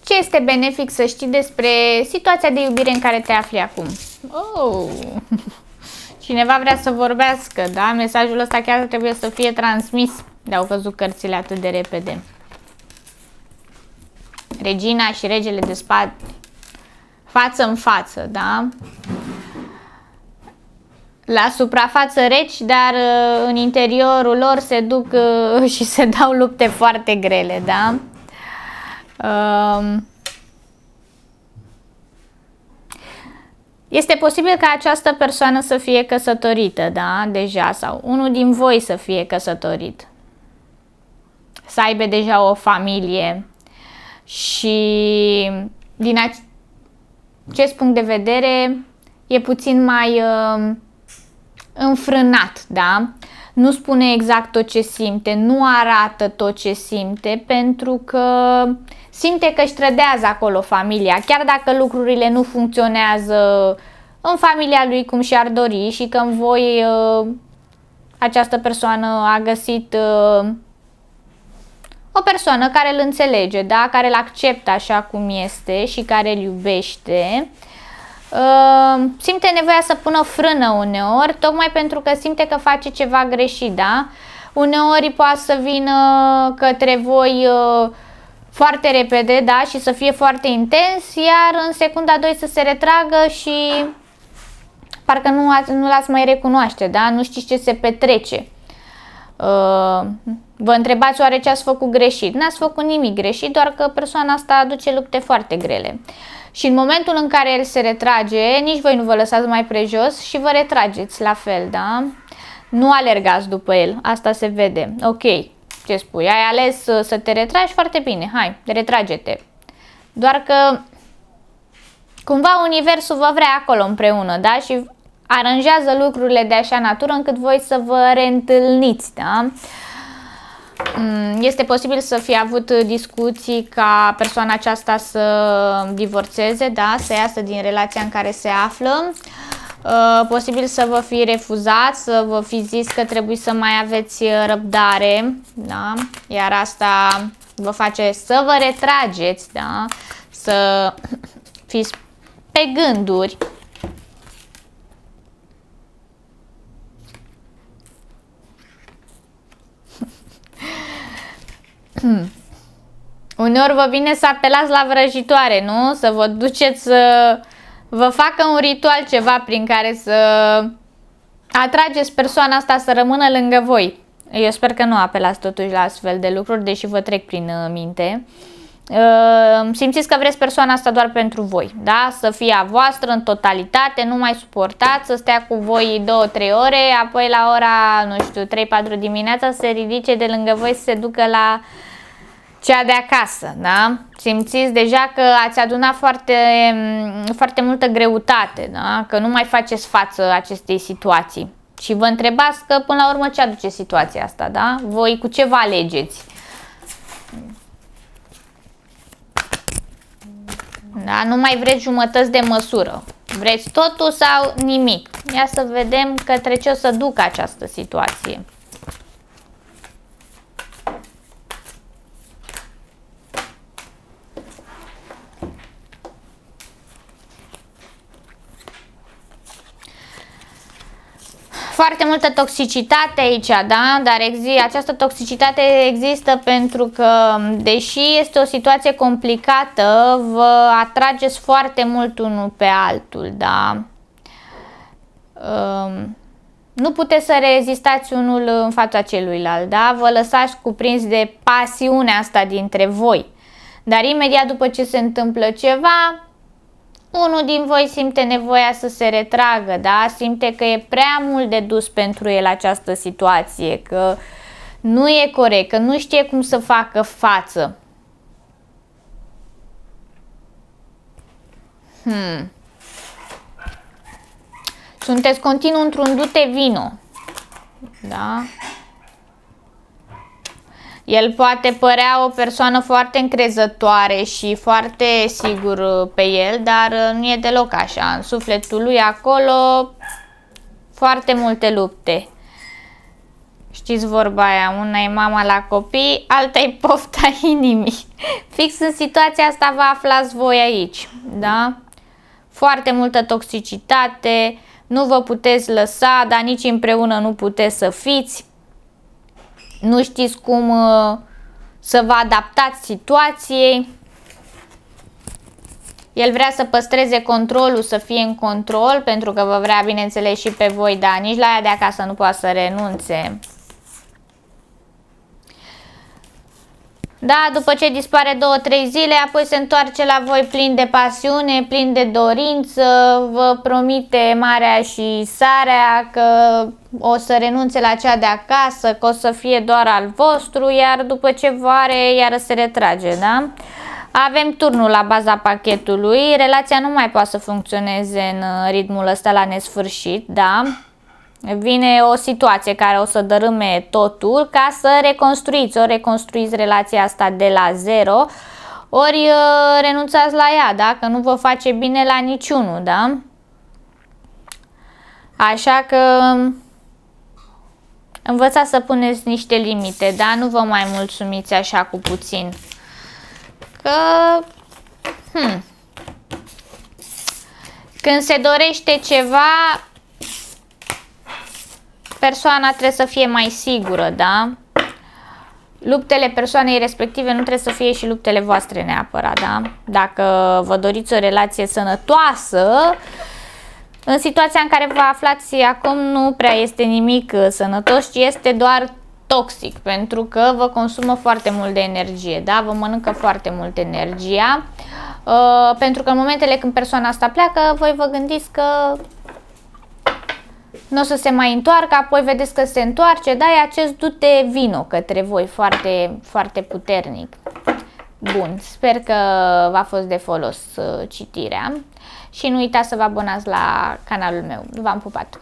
Ce este benefic să știi despre situația de iubire în care te afli acum? Oh. Cineva vrea să vorbească, da? Mesajul ăsta chiar trebuie să fie transmis. De-au căzut cărțile atât de repede. Regina și regele de spade. Față în față, da? La suprafață reci, dar în interiorul lor se duc și se dau lupte foarte grele, da? Este posibil ca această persoană să fie căsătorită, da? Deja, sau unul din voi să fie căsătorit. Să aibă deja o familie. Și din acest punct de vedere e puțin mai înfrânat, da? Nu spune exact tot ce simte, nu arată tot ce simte, pentru că simte că își trădează acolo familia, chiar dacă lucrurile nu funcționează în familia lui cum și-ar dori și că în voi această persoană a găsit o persoană care îl înțelege, da? Care îl acceptă așa cum este și care îl iubește. Simte nevoia să pună frână uneori, tocmai pentru că simte că face ceva greșit, da? Uneori poate să vină către voi foarte repede, da? Și să fie foarte intens, iar în secunda 2 să se retragă și parcă nu l-ați mai recunoaște, da? Nu știți ce se petrece. Vă întrebați oare ce ați făcut greșit? N-ați făcut nimic greșit, doar că persoana asta aduce lupte foarte grele. Și în momentul în care el se retrage, nici voi nu vă lăsați mai prejos și vă retrageți la fel, da? Nu alergați după el, asta se vede. Ok, ce spui? Ai ales să te retragi, foarte bine, hai, retrage-te. Doar că cumva universul vă vrea acolo împreună, da? Și aranjează lucrurile de așa natură încât voi să vă reîntâlniți, da? Este posibil să fie avut discuții ca persoana aceasta să divorțeze, da? Să iasă din relația în care se află. Posibil să vă fi refuzat, să vă fi zis că trebuie să mai aveți răbdare, da? Iar asta vă face să vă retrageți, da? Să fiți pe gânduri. Uneori vă vine să apelați la vrăjitoare, nu? Să vă duceți să vă facă un ritual, ceva prin care să atrageți persoana asta să rămână lângă voi. Eu sper că nu apelați totuși la astfel de lucruri, deși vă trec prin minte. Simțiți că vreți persoana asta doar pentru voi, da? Să fie a voastră în totalitate, nu mai suportați să stea cu voi 2-3 ore, apoi la ora, nu știu, 3-4 dimineața să se ridice de lângă voi să se ducă la cea de acasă, da? Simțiți deja că ați adunat foarte multă greutate, da? Că nu mai faceți față acestei situații. Și vă întrebați că până la urmă ce aduce situația asta, da? Voi cu ce vă alegeți? Da? Nu mai vreți jumătăți de măsură. Vreți totul sau nimic. Ia să vedem către ce o să ducă această situație. Foarte multă toxicitate aici, da? Dar această toxicitate există pentru că, deși este o situație complicată, vă atrageți foarte mult unul pe altul, da? Nu puteți să rezistați unul în fața celuilalt, da? Vă lăsați cuprins de pasiunea asta dintre voi. Dar imediat după ce se întâmplă ceva, unul din voi simte nevoia să se retragă, da? Simte că e prea mult de dus pentru el această situație, că nu e corect, că nu știe cum să facă față. Sunteți continuu într-un dute vino, da? El poate părea o persoană foarte încrezătoare și foarte sigur pe el, dar nu e deloc așa. În sufletul lui acolo foarte multe lupte. Știți vorba aia, una e mama la copii, alta e pofta inimii. Fix în situația asta vă aflați voi aici, da? Foarte multă toxicitate, nu vă puteți lăsa, dar nici împreună nu puteți să fiți. Nu știți cum să vă adaptați situației. El vrea să păstreze controlul, să fie în control, pentru că vă vrea, bineînțeles, și pe voi, dar nici la ea de acasă nu poate să renunțe. Da, după ce dispare 2-3 zile, apoi se întoarce la voi plin de pasiune, plin de dorință, vă promite marea și sarea că o să renunțe la cea de acasă, că o să fie doar al vostru, iar după ce are, iară se retrage, da? Avem turnul la baza pachetului, relația nu mai poate să funcționeze în ritmul ăsta la nesfârșit, da? Vine o situație care o să dărâme totul ca să reconstruiți relația asta de la zero, ori renunțați la ea, da? Că nu vă face bine la niciunul, da? Așa că învățați să puneți niște limite, da? Nu vă mai mulțumiți așa cu puțin. Că când se dorește ceva, persoana trebuie să fie mai sigură, da? Luptele persoanei respective nu trebuie să fie și luptele voastre neapărat, da? Dacă vă doriți o relație sănătoasă, în situația în care vă aflați acum nu prea este nimic sănătos, ci este doar toxic, pentru că vă consumă foarte mult de energie, da? Vă mănâncă foarte mult energia, pentru că în momentele când persoana asta pleacă, voi vă gândiți că nu o să se mai întoarcă, apoi vedeți că se întoarce, da? E acest du-te vino către voi foarte, foarte puternic. Bun, sper că v-a fost de folos citirea și nu uitați să vă abonați la canalul meu. V-am pupat!